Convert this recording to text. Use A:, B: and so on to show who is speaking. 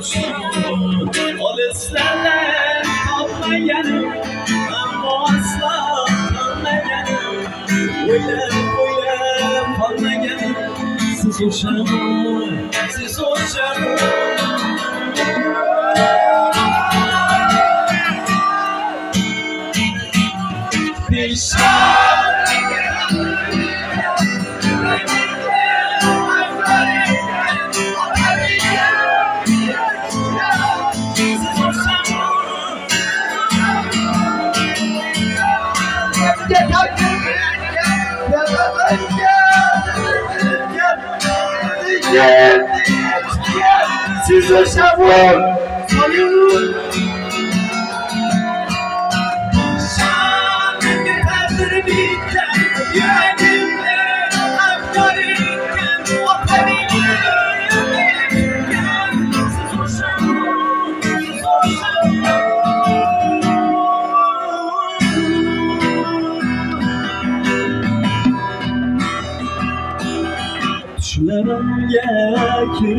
A: O lislerden kalmayanım ama asla kalmayanım. Öyle kalmayanım. Siz uşağım, siz uşağım. Pişman.
B: Siz o sabır sayın.
A: Şanın yeterdir biten yüreğimde afkarıyken vatanıyken siz hoşam, siz hoşam. Düşlemem gerekir